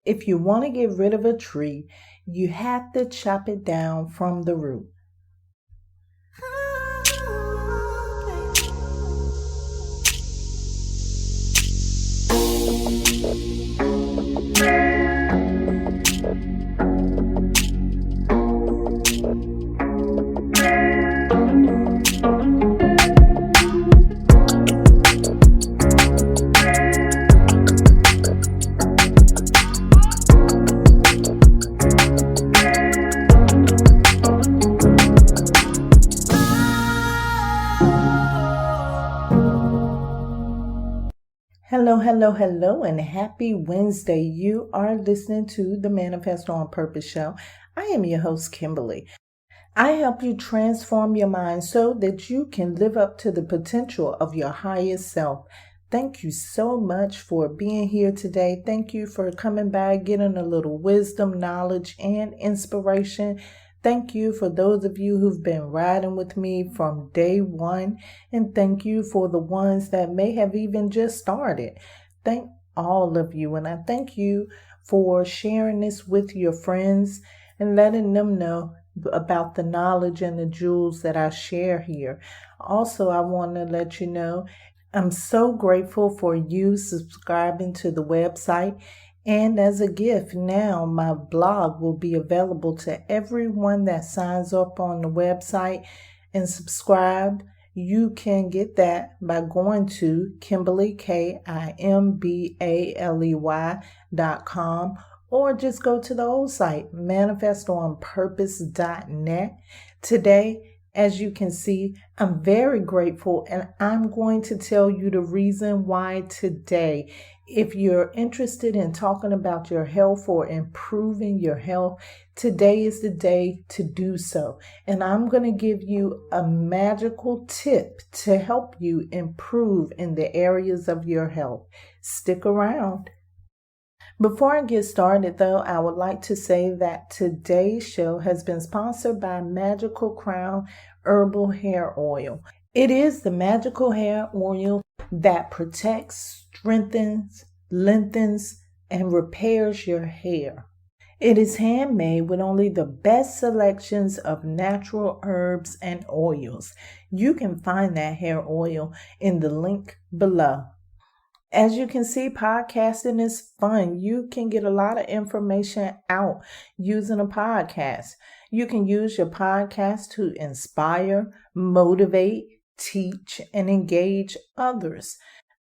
If you want to get rid of a tree, you have to chop it down from the root. Hello, and happy Wednesday. You are listening to the Manifest on Purpose show. I am your host, Kimberly. I help you transform your mind so that you can live up to the potential of your highest self. Thank you so much for being here today. Thank you for coming by, getting a little wisdom, knowledge, and inspiration. Thank you for those of you who've been riding with me from day one. And thank you for the ones that may have even just started. Thank all of you. And I thank you for sharing this with your friends and letting them know about the knowledge and the jewels that I share here. Also, I want to let you know I'm so grateful for you subscribing to the website. And as a gift, now my blog will be available to everyone that signs up on the website and subscribe. You can get that by going to KimberlyKimbaley.com or just go to the old site, manifestonpurpose.net. Today, as you can see, I'm very grateful, and I'm going to tell you the reason why today. If you're interested in talking about your health or improving your health, today is the day to do so. And I'm going to give you a magical tip to help you improve in the areas of your health. Stick around. Before I get started, though, I would like to say that today's show has been sponsored by Magickal Crown Herbal Hair Oil. It is the magical hair oil that protects, strengthens, lengthens, and repairs your hair. It is handmade with only the best selections of natural herbs and oils. You can find that hair oil in the link below. As you can see, podcasting is fun. You can get a lot of information out using a podcast. You can use your podcast to inspire, motivate, teach, and engage others.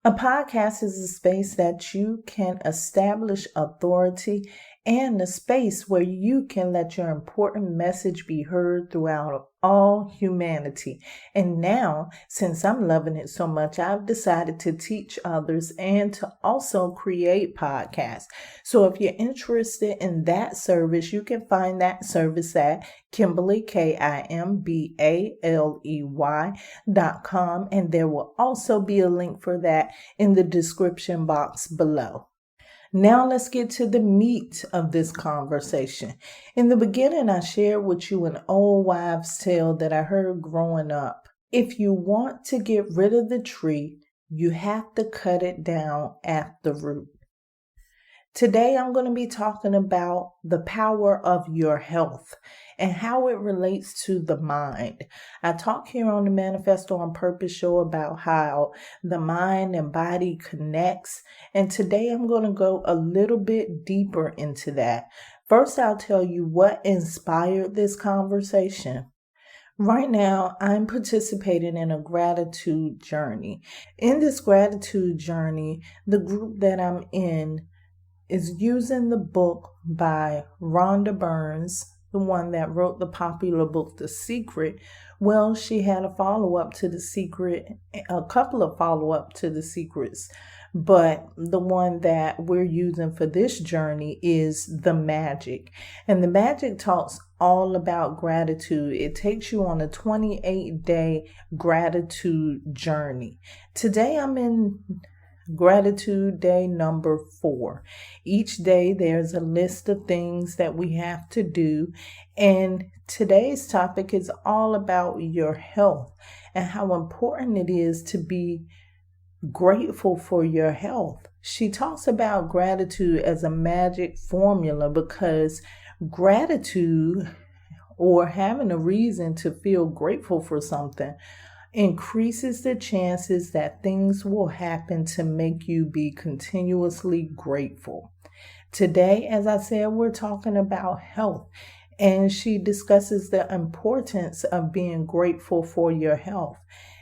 A podcast is a space that you can establish authority and a space where you can let your important message be heard throughout all humanity. And now, since I'm loving it so much, I've decided to teach others and to also create podcasts. So if you're interested in that service, you can find that service at Kimberly, Kimbaley:Com, and there will also be a link for that in the description box below. Now let's get to the meat of this conversation. In the beginning, I shared with you an old wives' tale that I heard growing up. If you want to get rid of the tree, you have to cut it down at the root. Today, I'm going to be talking about the power of your health and how it relates to the mind. I talk here on the Manifesto on Purpose show about how the mind and body connects. And today, I'm going to go a little bit deeper into that. First, I'll tell you what inspired this conversation. Right now, I'm participating in a gratitude journey. In this gratitude journey, the group that I'm in is using the book by Rhonda Burns, the one that wrote the popular book, The Secret. Well, she had a follow-up to The Secret, a couple of follow-up to The Secrets, but the one that we're using for this journey is The Magic. And The Magic talks all about gratitude. It takes you on a 28-day gratitude journey. Today, I'm in gratitude day number 4. Each day there's a list of things that we have to do, and today's topic is all about your health and how important it is to be grateful for your health. She talks about gratitude as a magic formula because gratitude, or having a reason to feel grateful for something, increases the chances that things will happen to make you be continuously grateful. Today, as I said, we're talking about health, and she discusses the importance of being grateful for your health.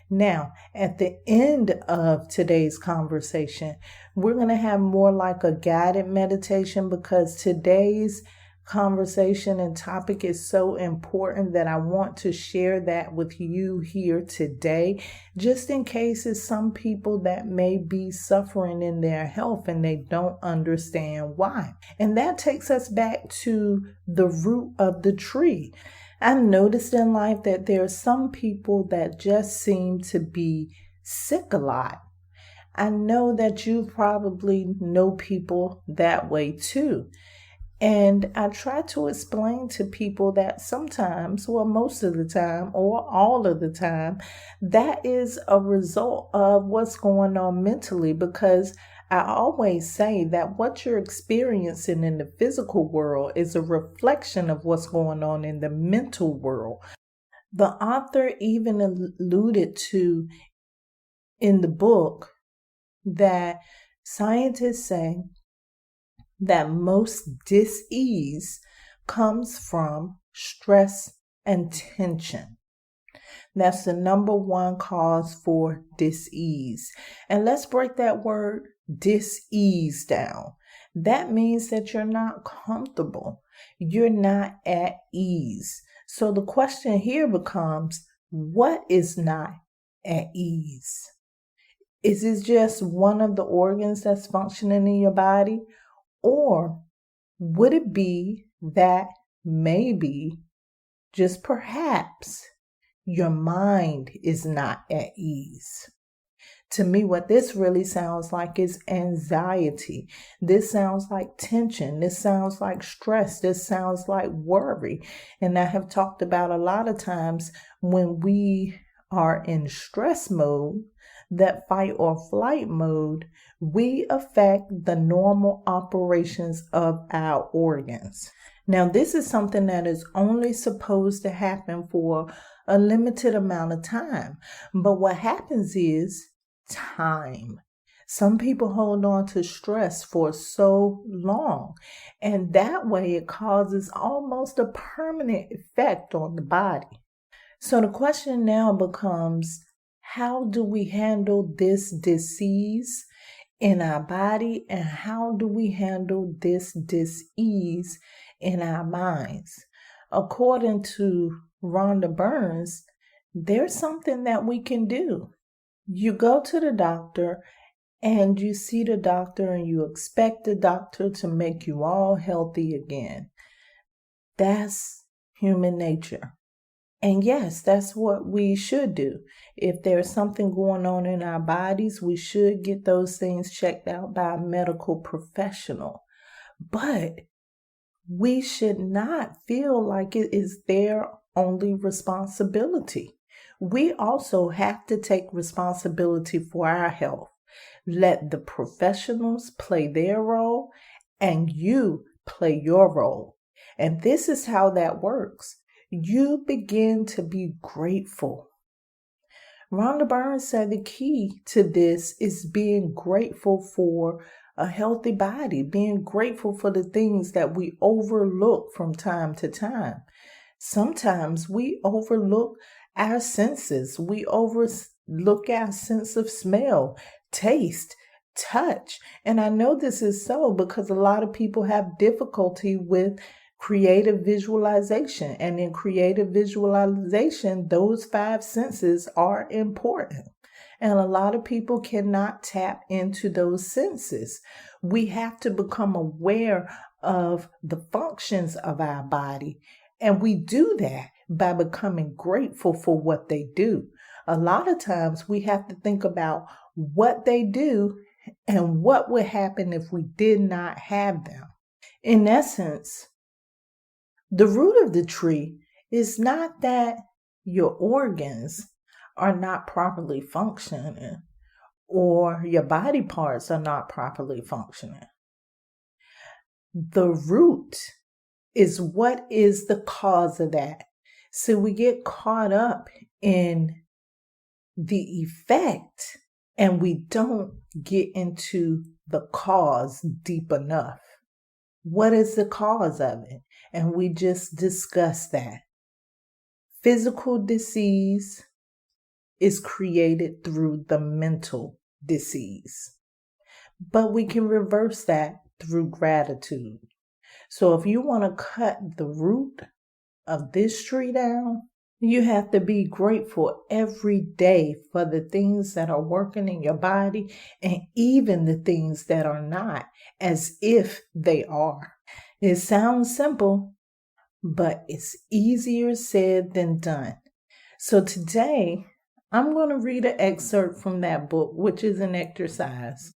Now, at the end of today's conversation, we're going to have more like a guided meditation because today's conversation and topic is so important that I want to share that with you here today, just in case it's some people that may be suffering in their health and they don't understand why. And that takes us back to the root of the tree. I've noticed in life that there are some people that just seem to be sick a lot. I know that you probably know people that way too. And I try to explain to people that sometimes, well, most of the time, or all of the time, that is a result of what's going on mentally, because I always say that what you're experiencing in the physical world is a reflection of what's going on in the mental world. The author even alluded to in the book that scientists say that most dis-ease comes from stress and tension. That's the number one cause for dis-ease. And let's break that word dis-ease down. That means that you're not comfortable. You're not at ease. So the question here becomes, what is not at ease? Is it just one of the organs that's functioning in your body? Or would it be that maybe, just perhaps, your mind is not at ease? To me, what this really sounds like is anxiety. This sounds like tension. This sounds like stress. This sounds like worry. And I have talked about a lot of times when we are in stress mode, that fight or flight mode, we affect the normal operations of our organs. Now, this is something that is only supposed to happen for a limited amount of time. But what happens is time. Some people hold on to stress for so long, and that way it causes almost a permanent effect on the body. So the question now becomes, how do we handle this disease in our body, and how do we handle this dis-ease in our minds? According to Rhonda Burns, there's something that we can do. You go to the doctor and you see the doctor and you expect the doctor to make you all healthy again. That's human nature. And yes, that's what we should do. If there's something going on in our bodies, we should get those things checked out by a medical professional. But we should not feel like it is their only responsibility. We also have to take responsibility for our health. Let the professionals play their role and you play your role. And this is how that works. You begin to be grateful. Rhonda Burns said the key to this is being grateful for a healthy body, being grateful for the things that we overlook from time to time. Sometimes we overlook our senses. We overlook our sense of smell, taste, touch. And I know this is so because a lot of people have difficulty with creative visualization. And in creative visualization, those 5 senses are important. And a lot of people cannot tap into those senses. We have to become aware of the functions of our body. And we do that by becoming grateful for what they do. A lot of times we have to think about what they do and what would happen if we did not have them. In essence, the root of the tree is not that your organs are not properly functioning or your body parts are not properly functioning. The root is what is the cause of that. So we get caught up in the effect and we don't get into the cause deep enough. What is the cause of it? And we just discussed that. Physical disease is created through the mental disease. But we can reverse that through gratitude. So if you want to cut the root of this tree down, you have to be grateful every day for the things that are working in your body and even the things that are not, as if they are. It sounds simple, but it's easier said than done. So today, I'm going to read an excerpt from that book, which is an exercise.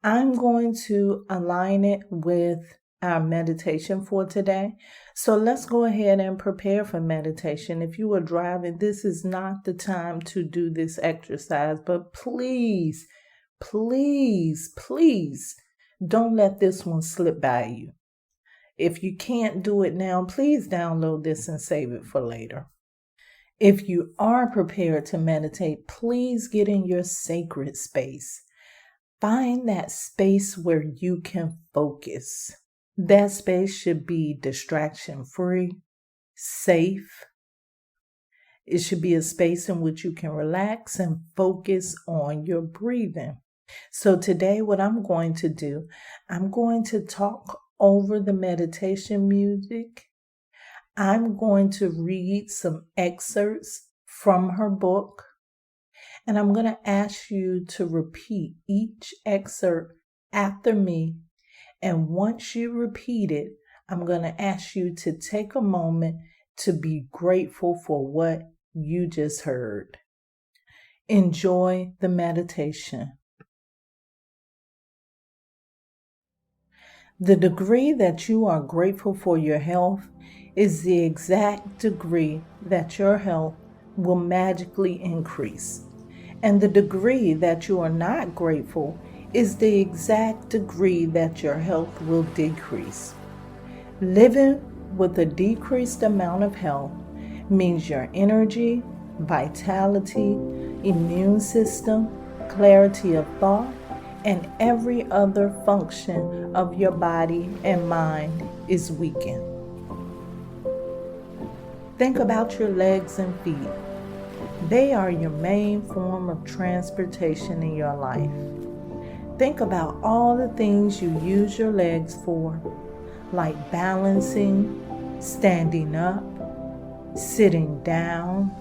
I'm going to align it with our meditation for today. So let's go ahead and prepare for meditation. If you are driving, this is not the time to do this exercise, but please, please, please don't let this one slip by you. If you can't do it now, please download this and save it for later. If you are prepared to meditate, please get in your sacred space. Find that space where you can focus. That space should be distraction-free, safe. It should be a space in which you can relax and focus on your breathing. So today what I'm going to do, I'm going to talk over the meditation music. I'm going to read some excerpts from her book. And I'm going to ask you to repeat each excerpt after me. And once you repeat it, I'm going to ask you to take a moment to be grateful for what you just heard. Enjoy the meditation. The degree that you are grateful for your health is the exact degree that your health will magically increase. And the degree that you are not grateful is the exact degree that your health will decrease. Living with a decreased amount of health means your energy, vitality, immune system, clarity of thought, and every other function of your body and mind is weakened. Think about your legs and feet. They are your main form of transportation in your life. Think about all the things you use your legs for, like balancing, standing up, sitting down,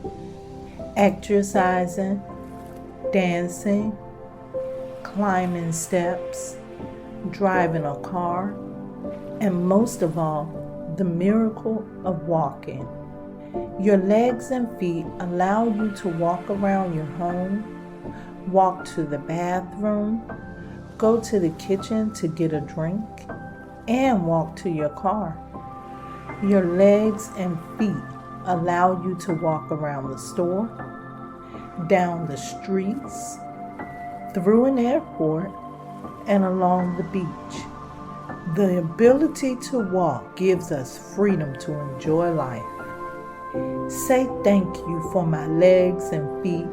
exercising, dancing, climbing steps, driving a car, and most of all, the miracle of walking. Your legs and feet allow you to walk around your home, walk to the bathroom, go to the kitchen to get a drink, and walk to your car. Your legs and feet allow you to walk around the store, down the streets, through an airport, and along the beach. The ability to walk gives us freedom to enjoy life. Say thank you for my legs and feet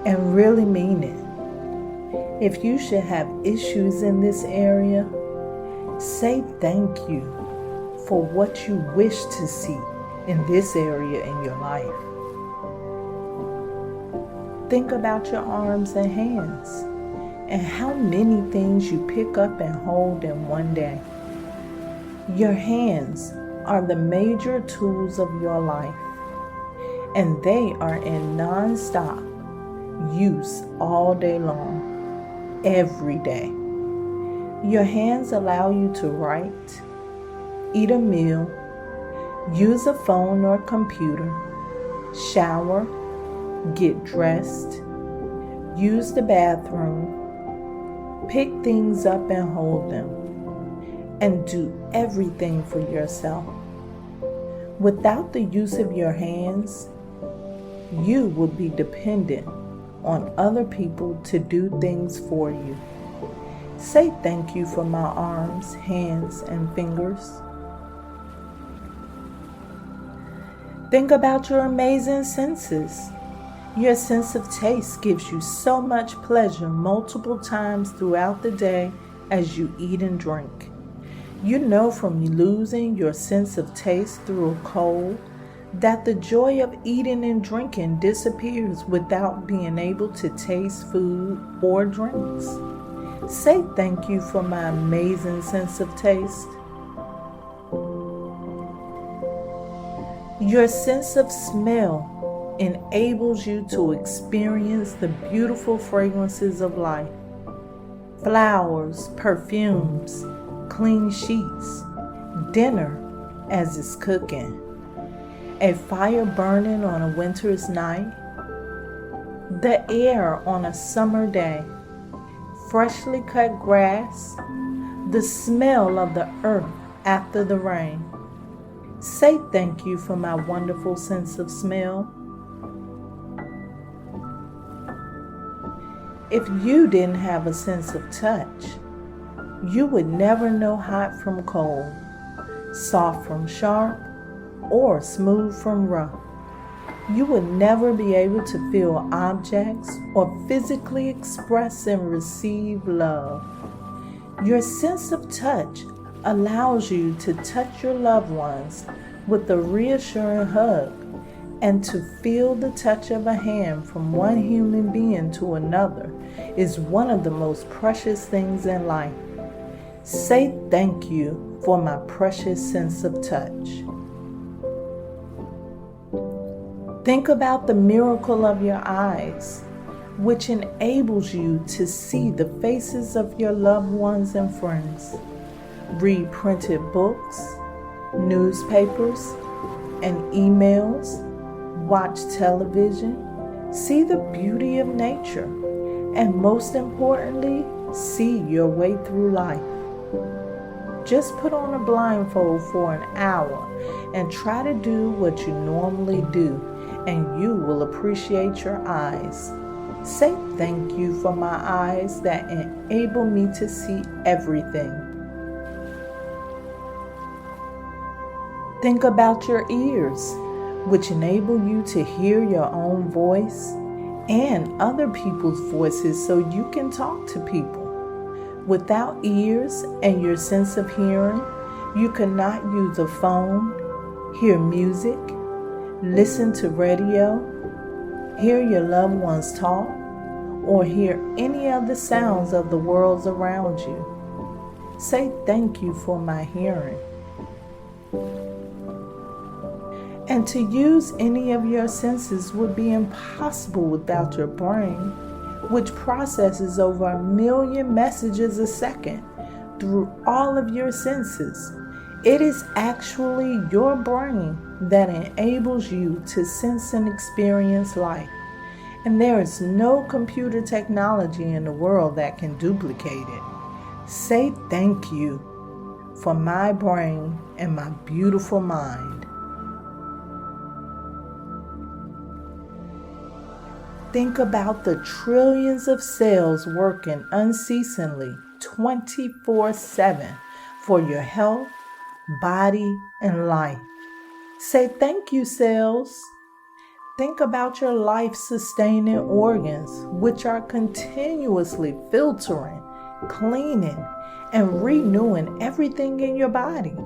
and really mean it. If you should have issues in this area, say thank you for what you wish to see in this area in your life. Think about your arms and hands and how many things you pick up and hold in one day. Your hands are the major tools of your life, and they are in non-stop use all day long, every day. Your hands allow you to write, eat a meal, use a phone or computer, shower, get dressed, use the bathroom, pick things up and hold them, and do everything for yourself. Without the use of your hands, you will be dependent on other people to do things for you. Say thank you for my arms, hands, and fingers. Think about your amazing senses. Your sense of taste gives you so much pleasure multiple times throughout the day as you eat and drink. You know from losing your sense of taste through a cold that the joy of eating and drinking disappears without being able to taste food or drinks. Say thank you for my amazing sense of taste. Your sense of smell enables you to experience the beautiful fragrances of life. Flowers, perfumes, clean sheets, dinner as it's cooking, a fire burning on a winter's night, the air on a summer day, freshly cut grass, the smell of the earth after the rain. Say thank you for my wonderful sense of smell. If you didn't have a sense of touch, you would never know hot from cold, soft from sharp, or smooth from rough. You would never be able to feel objects or physically express and receive love. Your sense of touch allows you to touch your loved ones with a reassuring hug and to feel the touch of a hand from one human being to another is one of the most precious things in life. Say thank you for my precious sense of touch. Think about the miracle of your eyes, which enables you to see the faces of your loved ones and friends. Read printed books, newspapers, and emails. Watch television. See the beauty of nature. And most importantly, see your way through life. Just put on a blindfold for an hour and try to do what you normally do, and you will appreciate your eyes. Say thank you for my eyes that enable me to see everything. Think about your ears, which enable you to hear your own voice and other people's voices so you can talk to people. Without ears and your sense of hearing, you cannot use a phone, hear music, listen to radio, hear your loved ones talk, or hear any of the sounds of the world around you. Say thank you for my hearing. And to use any of your senses would be impossible without your brain, which processes over 1 million messages a second through all of your senses. It is actually your brain that enables you to sense and experience life. And there is no computer technology in the world that can duplicate it. Say thank you for my brain and my beautiful mind. Think about the trillions of cells working unceasingly 24/7 for your health, body, and life. Say thank you, cells. Think about your life-sustaining organs, which are continuously filtering, cleaning, and renewing everything in your body.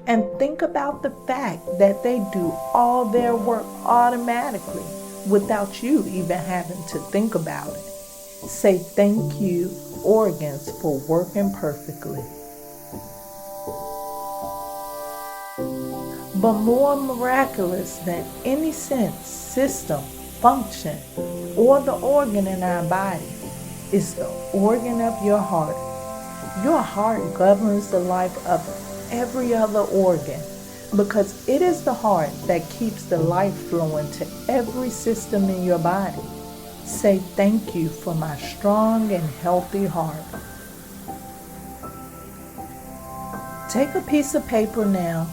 And think about the fact that they do all their work automatically without you even having to think about it. Say thank you, organs, for working perfectly. But more miraculous than any sense, system, function, or the organ in our body is the organ of your heart. Your heart governs the life of every other organ, because it is the heart that keeps the life flowing to every system in your body. Say thank you for my strong and healthy heart. Take a piece of paper now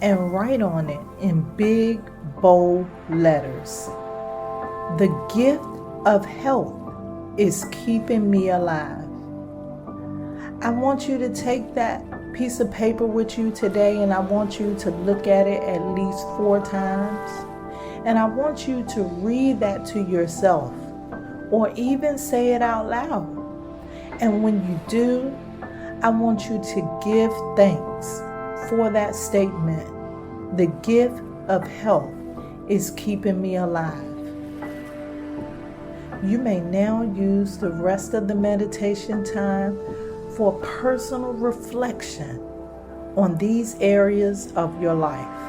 and write on it in big, bold letters: the gift of health is keeping me alive. I want you to take that piece of paper with you today, and I want you to look at it at least 4 times. And I want you to read that to yourself or even say it out loud. And when you do, I want you to give thanks for that statement. The gift of health is keeping me alive. You may now use the rest of the meditation time for personal reflection on these areas of your life.